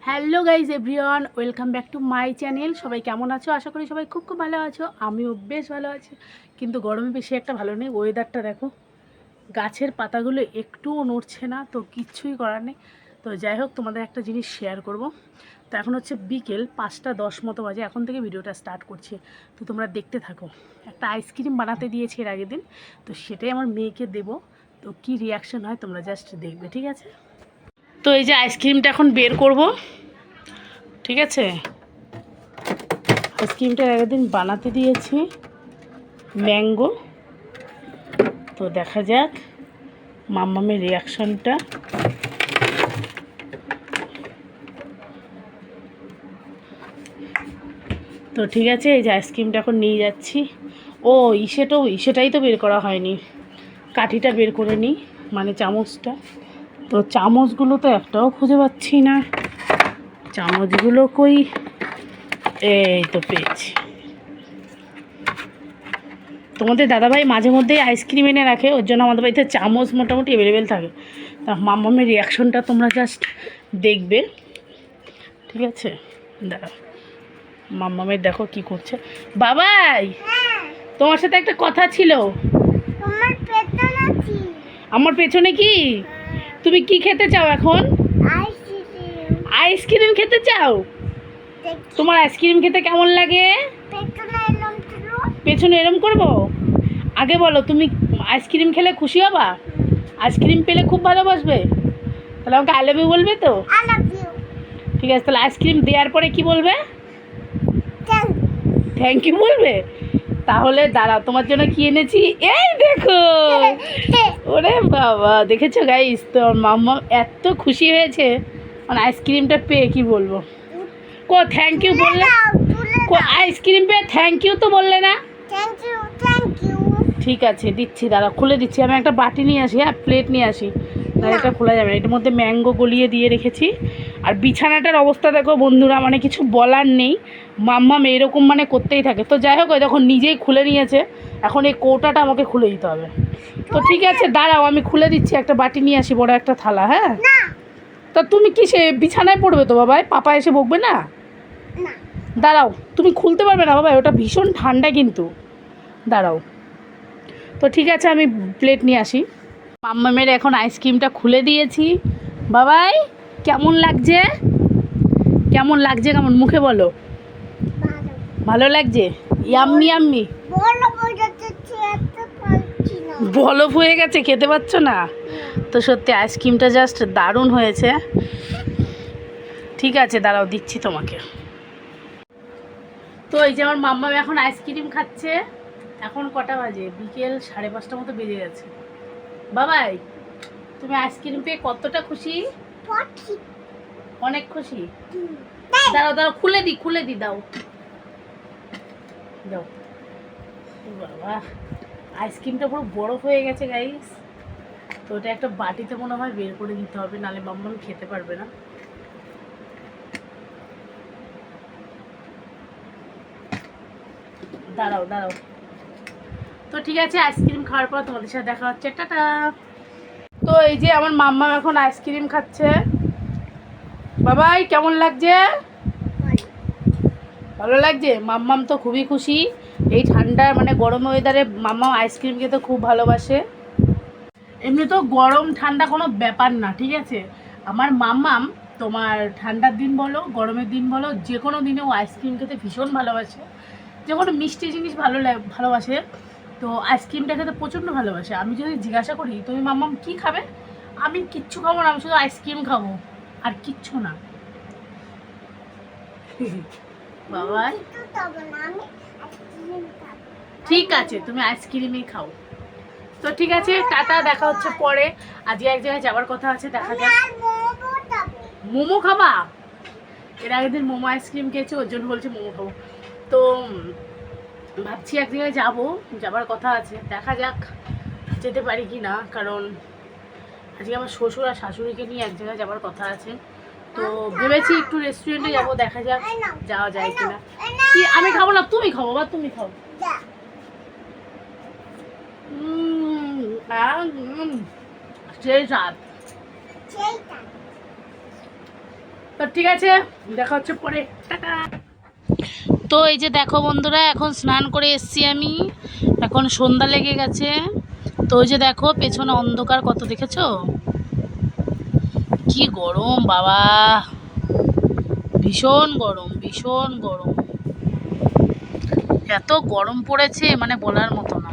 Hello guys everyone, welcome back to my channel. সবাই কেমন আছো? আশা করি সবাই খুব খুব ভালো আছো। আমিও বেশ ভালো আছি, কিন্তু গরমে বেশি একটা ভালো নেই। ওয়েদারটা দেখো, গাছের পাতাগুলো একটুও নড়ছে না, তো কিচ্ছুই করার নেই। তো যাই হোক, তোমাদের একটা জিনিস শেয়ার করব। তো এখন হচ্ছে বিকেল 5টা 10 মতো বাজে, এখন থেকে ভিডিওটা স্টার্ট করছি। তো তোমরা দেখতে থাকো। একটা আইসক্রিম বানাতে দিয়েছি এর আগের দিন, তো সেটাই আমার মেয়েকে দেবো। তো কী রিয়াকশন হয় তোমরা জাস্ট দেখবে, ঠিক আছে? তো এই যে আইসক্রিমটা এখন বের করব, ঠিক আছে? আইসক্রিমটা একদিন বানাতে দিয়েছি ম্যাঙ্গো। তো দেখা যাক মাম্মামের রিয়াকশনটা। তো ঠিক আছে, এই যে আইসক্রিমটা এখন নিয়ে যাচ্ছি। ও ইসেটাই তো বের করা হয়নি, কাঠিটা বের করে নিই, মানে চামচটা। তো চামচগুলো তো একটাও খুঁজে পাচ্ছি না, চামচগুলো কই? এই তো পেয়েছি। তোমাদের দাদাভাই মাঝে মধ্যেই আইসক্রিম এনে রাখে, ওর জন্য আমাদের বাড়িতে চামচ মোটামুটি অ্যাভেলেবেল থাকে। তা মাম্মামের রিয়াকশনটা তোমরা জাস্ট দেখবে, ঠিক আছে? দাঁড়াও, মাম্মামের দেখো কি করছে। বাবাই, তোমার সাথে একটা কথা ছিল। আমার পেছনে কি? তুমি কি খেতে চাও এখন? আইসক্রিম খেতে চাও? তোমার আইসক্রিম খেতে কেমন লাগে? পেছনে এরম করবো? আগে বলো, তুমি আইসক্রিম খেলে খুশি হবা? আইসক্রিম পেলে খুব ভালোবাসবে? তাহলে আমাকে আই লাভ ইউ বলবে তো? ঠিক আছে, তাহলে আইসক্রিম দেওয়ার পরে কি বলবে? থ্যাংক ইউ বলবে? তাহলে দাঁড়াও, তোমার জন্য কি এনেছি, এই দেখো। ওরে বাবা, দেখেছো গাইস? তো মাম্মা এত খুশি হয়েছে মানে আইসক্রিমটা পেয়ে, কি বলবো। কো থ্যাংক ইউ বললে? কো আইসক্রিম পেয়ে থ্যাংক ইউ তো বললে না? ঠিক আছে, দিচ্ছি, দাঁড়া খুলে দিচ্ছি। আমি একটা বাটি নিয়ে আসি, হ্যাঁ, প্লেট নিয়ে আসি, না এটা খোলা যাবে না। এটার মধ্যে ম্যাঙ্গো গলিয়ে দিয়ে রেখেছি। আর বিছানাটার অবস্থা দেখো বন্ধুরা, মানে কিছু বলার নেই। মাম্মাম এরকম মানে করতেই থাকে। তো যাই হোক, যখন নিজেই খুলে নিয়েছে, এখন এই কৌটাটা আমাকে খুলে দিতে হবে। তো ঠিক আছে, দাঁড়াও আমি খুলে দিচ্ছি। একটা বাটি নিয়ে আসি, বড় একটা থালা। হ্যাঁ, তা তুমি কি সে বিছানায় পড়বে তো বাবাই? পাপা এসে বকবে না? দাঁড়াও, তুমি খুলতে পারবে না বাবা, ওটা ভীষণ ঠান্ডা কিন্তু। দাঁড়াও। তো ঠিক আছে, আমি প্লেট নিয়ে আসি। মাম্মামের এখন আইসক্রিমটা খুলে দিয়েছি। বাবাই, কেমন লাগছে? কেমন লাগছে? কেমন মুখে বলো? ভালো লাগছে? Yummy yummy. বরফ হয়ে গেছে, খেতে পাচ্ছ না? তো সত্যি আইসক্রিমটা জাস্ট দারুণ হয়েছে। ঠিক আছে, দাঁড়াও দিচ্ছি তোমাকে। তো এই যে আমার মাম্মা এখন আইসক্রিম খাচ্ছে। এখন কটা বাজে? বিকেল 5:30 মতো বেজে গেছে। বাবাই, তুমি আইসক্রিম পেয়ে কতটা খুশি? অনেক খুশি। দাঁড়াও দাঁড়াও, খুলে দি দাও দাও। বাবা, আইসক্রিমটা পুরো বরফ হয়ে গেছে গাইস। তো ওটা একটা বাটিতে মনে হয় বের করে দিতে হবে, নাহলে মাম্মাম খেতে পারবে না। দাঁড়াও দাঁড়াও। তো ঠিক আছে, আইসক্রিম খাওয়ার পর তোমাদের সাথে দেখা হচ্ছে, টাটা। তো এই যে আমার মাম্মাম এখন আইসক্রিম খাচ্ছে। বাবাই, কেমন লাগছে? ভালো লাগছে? মাম্মাম তো খুবই খুশি। এই ঠান্ডা মানে গরম ওয়েদারে মাম্মাম আইসক্রিম খেতে খুব ভালোবাসে। এমনি তো গরম ঠান্ডা কোনো ব্যাপার না, ঠিক আছে? আমার মাম্মাম তোমার ঠান্ডার দিন বলো গরমের দিন বলো, যে কোনো দিনে ও আইসক্রিম খেতে ভীষণ ভালোবাসে। যে কোনো মিষ্টি জিনিস ভালোবাসে। তো আইসক্রিমটা খেতে প্রচণ্ড ভালোবাসে। আমি যদি জিজ্ঞাসা করি তুমি মাম্মাম কী খাবে, আমি কিচ্ছু খাবো না, আমি শুধু আইসক্রিম খাবো, আর কিচ্ছু না। বাবা, ঠিক আছে, তুমি আইসক্রিমই খাও। তো ঠিক আছে, টাটা, দেখা হচ্ছে পরে। আজকে এক জায়গায় যাওয়ার কথা আছে, দেখা যাক। মোমো খাবা? এর আগের দিন মোমো আইসক্রিম খেয়েছে, ওর জন্য বলছে মোমো খাবো। তো ভাবছি এক জায়গায় যাবার কথা আছে, দেখা যাক যেতে পারি কি না। কারণ আজকে আমার শ্বশুর আর শাশুড়িকে নিয়ে এক জায়গায় যাবার কথা আছে। তো ভেবেছি একটু রেস্টুরেন্টে যাবো, দেখা যাক যাওয়া যায় কিনা। কি আমি খাবো না, তুমি খাবো বা তুমি খাও। সেই স্বাদ। তো ঠিক আছে, দেখা হচ্ছে পরে, টাটা। তো এই যে দেখো বন্ধুরা, এখন স্নান করে এসছি আমি, এখন সন্ধ্যা লেগে গেছে। তো ওই যে দেখো পেছনে অন্ধকার কত, দেখেছো কি গরম বাবা, ভীষণ গরম ভীষণ গরম, এত গরম পড়েছে মানে বলার মতো না।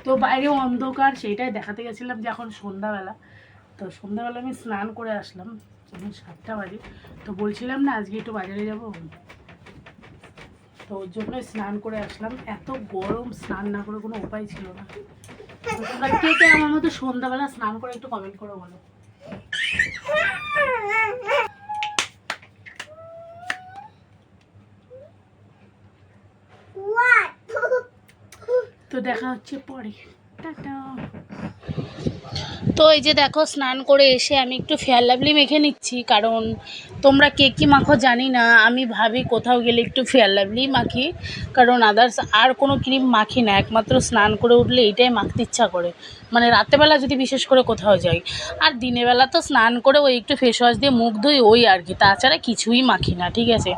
তো বাইরেও অন্ধকার, সেইটাই দেখাতে গেছিলাম যে এখন সন্ধ্যাবেলা। তো সন্ধ্যাবেলা আমি স্নান করে আসলাম, এখন 7টা বাজে। তো বলছিলাম না আজকে একটু বাজারে যাব, তো ওর জন্যই স্নান করে আসলাম। এত গরম, স্নান না করে কোনো উপায় ছিল না। তো তোমরা কে কে আমার মতো সন্ধ্যাবেলা স্নান করে একটু কমেন্ট করে বলো। তো দেখা হচ্ছে পরে, টাটা। তো এই যে দেখো স্নান করে এসে আমি একটু ফেয়ার লাভলি মেখে নিচ্ছি, কারণ তোমরা কে কী মাখো জানি না, আমি ভাবি কোথাও গেলে একটু ফেয়ার লাভলি মাখি, কারণ আদার্স আর কোনো ক্রিম মাখি না, একমাত্র স্নান করে উঠলে এইটাই মাখতে ইচ্ছা করে, মানে রাতেরবেলা যদি বিশেষ করে কোথাও যাই। আর দিনের বেলা তো স্নান করে ওই একটু ফেস ওয়াশ দিয়ে মুখ ধুই, ওই আর কি, তাছাড়া কিছুই মাখি না, ঠিক আছে।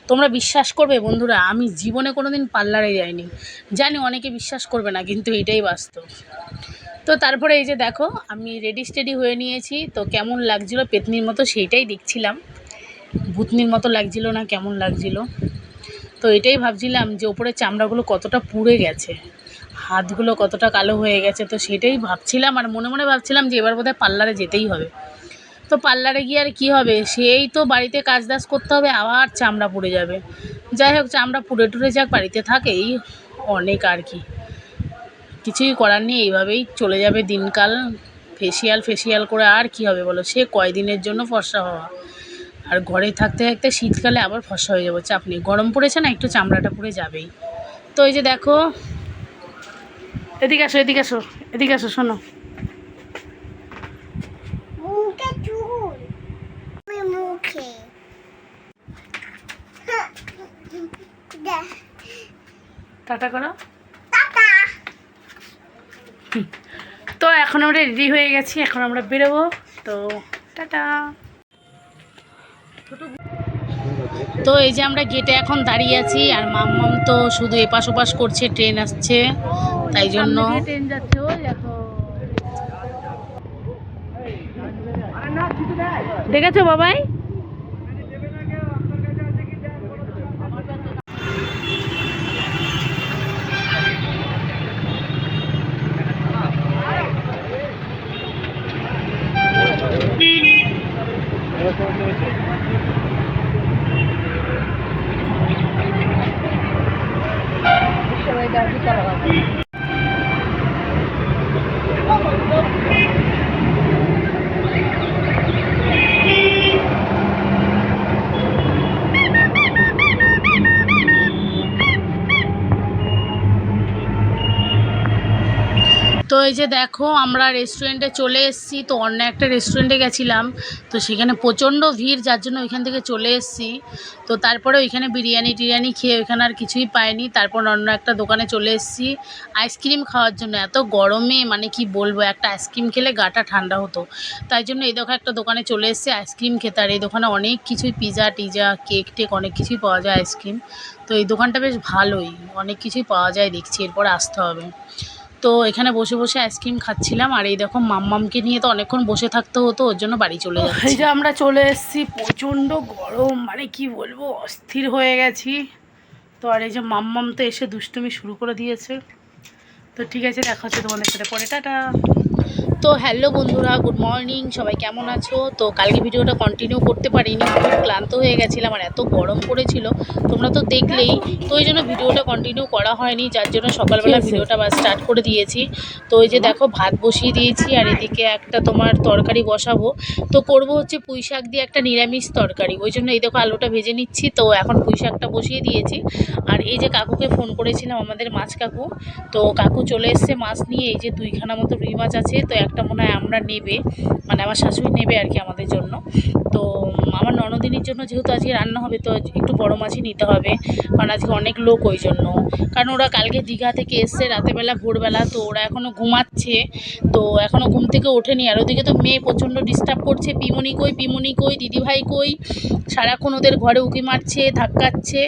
তোমরা বিশ্বাস করবে বন্ধুরা, আমি জীবনে কোনো দিন পার্লারে যাইনি, জানি অনেকে বিশ্বাস করবে না, কিন্তু এটাই বাস্তব। তো তারপরে এই যে দেখো আমি রেডি স্টেডি হয়ে নিয়েছি, তো কেমন লাগছিলো পেতনির মতো সেইটাই দেখছিলাম, ভূতনির মতো লাগছিল না কেমন লাগছিল। তো এটাই ভাবছিলাম যে ওপরের চামড়াগুলো কতটা পুড়ে গেছে, হাতগুলো কতটা কালো হয়ে গেছে, তো সেটাই ভাবছিলাম, আর মনে মনে ভাবছিলাম যে এবার বোধহয় পার্লারে যেতেই হবে। তো পার্লারে গিয়ে আর কী হবে, সেই তো বাড়িতে কাজ দাজ করতে হবে, আবার চামড়া পুড়ে যাবে। যাই হোক, চামড়া পুড়ে টুড়ে যাক, বাড়িতে থাকেই অনেক আর কি, কিছুই করার নেই, এইভাবেই চলে যাবে দিনকাল। ফেসিয়াল করে আর কি হবে বলো, সে কয়দিনের জন্য ফর্সা হওয়া, আর ঘরে থাকতে থাকতে শীতকালে আবার ফর্সা হয়ে যাবো, চাপ নেই, গরম পড়েছে না, একটু চামড়াটা পুড়ে যাবেই। তো এই যে দেখো, এদিকে আসো এদিকে আসো এদিকে আসো, শোনো, টাটা করো। তো এখন আমরা রেডি হয়ে গেছি, এখন আমরা বেরোবো, তো টাটা। তো এই যে আমরা গেটে এখন দাঁড়িয়ে আছি, আর মাম্মাম তো শুধু এপাশ ওপাশ করছে, ট্রেন আসছে তাই জন্য। ট্রেন যাচ্ছে, ওই দেখো, দেখেছো বাবাই? তো এই যে দেখো আমরা রেস্টুরেন্টে চলে এসেছি, তো অন্য একটা রেস্টুরেন্টে গেছিলাম, তো সেখানে প্রচণ্ড ভিড়, যার জন্য ওইখান থেকে চলে এসেছি। তো তারপরে ওইখানে বিরিয়ানি টিরিয়ানি খেয়ে ওইখানে আর কিছুই পাইনি, তারপর অন্য একটা দোকানে চলে এসেছি আইসক্রিম খাওয়ার জন্য। এত গরমে মানে কি বলবো, একটা আইসক্রিম খেলে গাটা ঠান্ডা হতো, তাই জন্য এই দেখো একটা দোকানে চলে এসেছি আইসক্রিম খেতে। আর এই দোকানে অনেক কিছুই, পিজা টিজা কেক টেক অনেক কিছুই পাওয়া যায়, আইসক্রিম। তো এই দোকানটা বেশ ভালোই, অনেক কিছুই পাওয়া যায় দেখছি, এরপরে আসতে হবে। তো এখানে বসে বসে আইসক্রিম খাচ্ছিলাম, আর এই দেখো মাম্মামকে নিয়ে তো অনেকক্ষণ বসে থাকতে হতো, ওর জন্য বাড়ি চলে যাচ্ছি। এই যে আমরা চলে এসেছি, প্রচণ্ড গরম, মানে কি বলবো, অস্থির হয়ে গেছি। তো আর এই যে মাম্মাম তো এসে দুষ্টুমি শুরু করে দিয়েছে। তো ঠিক আছে, দেখা হচ্ছে তোমাদের সাথে পরে, টাটা। তো হ্যালো বন্ধুরা, গুড মর্নিং, সবাই কেমন আছো? তো কালকে ভিডিওটা কন্টিনিউ করতে পারিনি, খুব ক্লান্ত হয়ে গেছিলাম, আর এত গরম পড়েছিল তোমরা তো দেখলেই, তো ওই জন্য ভিডিওটা কন্টিনিউ করা হয়নি, যার জন্য সকালবেলা ভিডিওটা স্টার্ট করে দিয়েছি। তো ওই যে দেখো ভাত বসিয়ে দিয়েছি, আর এদিকে একটা তোমার তরকারি বসাবো। তো করব হচ্ছে পুঁই শাক দিয়ে একটা নিরামিষ তরকারি, ওই জন্য এই দেখো আলুটা ভেজে নিচ্ছি। তো এখন পুঁই শাকটা বসিয়ে দিয়েছি। আর এই যে কাকুকে ফোন করেছিলাম, আমাদের মাছ কাকু, তো কাকু চলে এসছে মাছ নিয়ে, এই যে 2খানা মতো রুই মাছ আছে, আছে, তো একটা মনে হয় আমরা নেবে, মানে আমার শাশুড়ি নেবে আর কি আমাদের জন্য। তো আমার ননদিনীর জন্য যেহেতু আজকে রান্না হবে, তো একটু বড় মাছই নিতে হবে, কারণ আজকে অনেক লোক ওই জন্য। কারণ ওরা কালকে দীঘা থেকে এসছে রাতেবেলা ভোরবেলা, তো ওরা এখনও ঘুমাচ্ছে, তো এখনও ঘুম থেকে ওঠেনি। আর ওদিকে তো মেয়ে প্রচণ্ড ডিস্টার্ব করছে, পিমনি কই দিদিভাই কই, সারাক্ষণ ওদের ঘরে উঁকি মারছে ধাক্কাচ্ছে।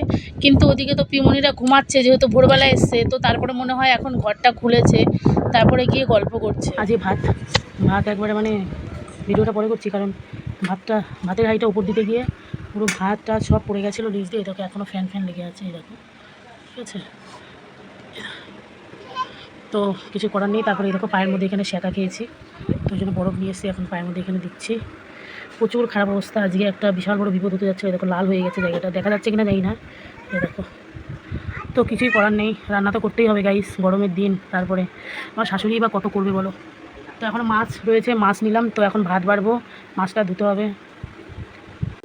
কিন্তু ওদিকে তো পিমনিরা ঘুমাচ্ছে, যেহেতু ভোরবেলা এসছে, তো তারপরে মনে হয় এখন ঘরটা খুলেছে, তারপরে গিয়ে গল্প করছে। আজকে ভাত একবারে মানে ভিডিওটা পরে করছি, কারণ ভাতের হাঁড়িটা উপর দিতে গিয়ে পুরো ভাতটা সব পড়ে গেছিলো নিচ দিয়ে। দেখো এখনও ফ্যান লেগে আছে, এই দেখো, ঠিক আছে। তো কিছু করার নেই। তারপরে এই দেখো পায়ের মধ্যে এখানে সেঁকা খেয়েছি, তো ওই জন্য বরফ নিয়ে এসে এখন পায়ের মধ্যে এখানে দিচ্ছি। প্রচুর খারাপ অবস্থা, আজকে একটা বিশাল বড় বিপদ হতে যাচ্ছে। দেখো লাল হয়ে গেছে জায়গাটা, দেখা যাচ্ছে কিনা জানি না, এই দেখো। তো কিছুই করার নেই, রান্না তো করতেই হবে গাইস, গরমের দিন। তারপরে আমার শাশুড়ি বা কত করবে বলো। তো এখন মাছ রয়েছে, মাছ নিলাম, তো এখন ভাত বাড়বো, মাছটা ধুতে হবে।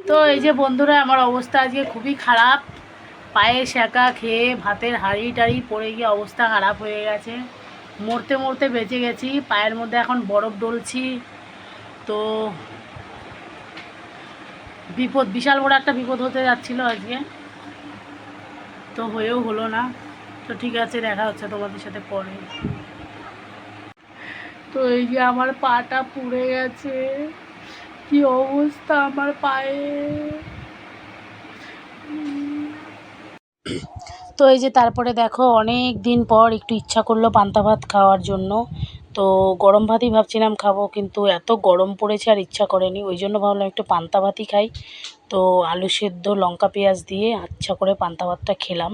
তো এই যে বন্ধুরা, আমার অবস্থা আজকে খুবই খারাপ, পায়ে সেঁকা খেয়ে ভাতের হাঁড়ি টাড়ি পড়ে গিয়ে অবস্থা খারাপ হয়ে গেছে, মরতে বেঁচে গেছি। পায়ের মধ্যে এখন বরফ ডলছি, তো বিপদ, বিশাল বড় একটা বিপদ হতে যাচ্ছিলো আজকে, তো হয়েও হলো না। তো ঠিক আছে, দেখা হচ্ছে তোমাদের সাথে পরে। তো এই যে আমার পাটা পুড়ে গেছে, কি অবস্থা আমার পায়ে। তো এই যে তারপরে দেখো অনেক দিন পর একটু ইচ্ছা করলো পান্তা ভাত খাওয়ার জন্য। তো গরম ভাতই ভাবছিলাম খাবো, কিন্তু এত গরম পড়েছে আর ইচ্ছা করেনি, ওই জন্য ভাবলাম একটু পান্তা ভাতই খাই। তো আলু সেদ্ধ লঙ্কা পেঁয়াজ দিয়ে আচ্ছা করে পান্তা ভাতটা খেলাম।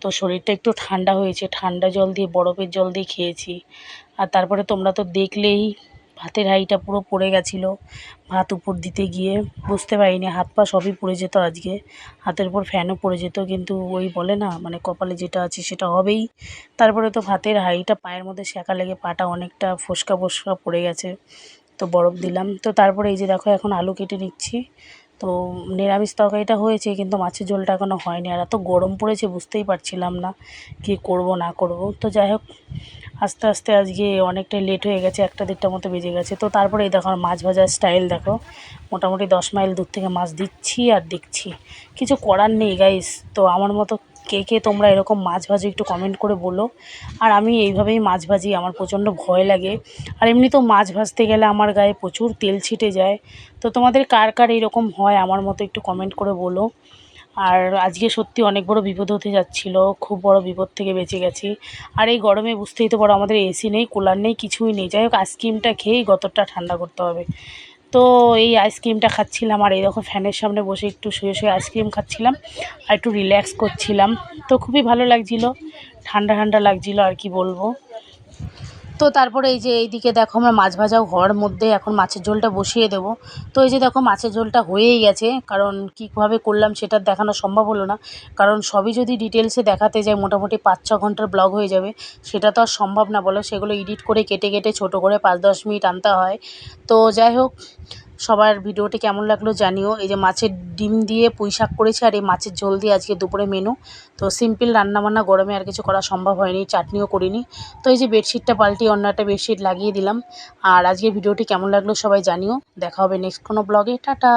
তো শরীরটা একটু ঠান্ডা হয়েছে, ঠান্ডা জল দিয়ে বরফের জল দিয়ে খেয়েছি। আর তারপরে তোমরা তো দেখলেই ভাতের হাঁড়িটা পুরো পড়ে গেছিলো, ভাত উপর দিতে গিয়ে বুঝতে পারিনি, হাত পা সবই পড়ে যেত আজকে, হাতের উপর ফ্যানও পড়ে যেত, কিন্তু ওই বলে না মানে কপালে যেটা আছে সেটা হবেই। তারপরে তো ভাতের হাঁড়িটা পায়ের মধ্যে সেঁকা লেগে পাটা অনেকটা ফোস্কা পড়ে গেছে, তো বরফ দিলাম। তো তারপরে এই যে দেখো এখন আলু কেটে নিচ্ছি। তো নিরামিষ তরকারিটা হয়েছে, কিন্তু মাছের ঝোলটা এখনও হয়নি, আর এত গরম পড়েছে বুঝতেই পারছিলাম না কী করব না করব। তো যাই হোক, আস্তে আস্তে আজকে অনেকটাই লেট হয়ে গেছে, 1-1:30 মতো বেজে গেছে। তো তারপরে এই দেখো মাছ ভাজার স্টাইল দেখো, মোটামুটি 10 মাইল দূর থেকে মাছ দিচ্ছি আর দেখছি, কিছু করার নেই গাইস। তো আমার মতো কে কে তোমরা এরকম মাছ ভাজি একটু কমেন্ট করে বলো। আর আমি এইভাবেই মাছ ভাজি, আমার প্রচণ্ড ভয় লাগে, আর এমনিতেও মাছ ভাজতে গেলে আমার গায়ে প্রচুর তেল ছিটে যায়। তো তোমাদের কার কার এইরকম হয় আমার মতো একটু কমেন্ট করে বলো। আর আজকে সত্যি অনেক বড় বিপদ হতে যাচ্ছিলো, খুব বড় বিপদ থেকে বেঁচে গেছি। আর এই গরমে বুঝতেই তো পারো, আমাদের এসি নেই, কুলার নেই, কিছুই নেই। যাই হোক, আইসক্রিমটা খেয়েই গতরটা ঠান্ডা করতে হবে। তো এই আইসক্রিমটা খাচ্ছিলাম, আর এই দেখো ফ্যানের সামনে বসে একটু শুয়ে আইসক্রিম খাচ্ছিলাম আর একটু রিল্যাক্স করছিলাম। তো খুবই ভালো লাগছিলো, ঠান্ডা ঠান্ডা লাগছিলো, আর কি বলবো। তো তারপরে এই যে এইদিকে দেখো আমরা মাছ ভাজাও হওয়ার মধ্যে এখন মাছের ঝোলটা বসিয়ে দেবো। তো এই যে দেখো মাছের ঝোলটা হয়েই গেছে, কারণ কীভাবে করলাম সেটা দেখানো সম্ভব হলো না, কারণ সবই যদি ডিটেলসে দেখাতে যাই মোটামুটি 5-6 ঘন্টার ব্লগ হয়ে যাবে, সেটা তো আর সম্ভব না বলো, সেগুলো এডিট করে কেটে ছোটো করে 5-10 মিনিট আনতে হয়। তো যাই হোক, সবার ভিডিওটি কেমন লাগলো জানিও। এই যে মাছের ডিম দিয়ে পুঁই শাক করেছি, আর এই মাছের ঝোল দিয়ে আজকে দুপুরে মেনু। তো সিম্পল রান্নাবান্না, গরমে আর কিছু করা সম্ভব হয়নি, চাটনিও করিনি। তো এই যে বেডশিটটা পাল্টিয়ে অন্য একটা বেডশিট লাগিয়ে দিলাম। আর আজকের ভিডিওটি কেমন লাগলো সবাই জানিও। দেখা হবে নেক্সট কোনো ব্লগে, টাটা।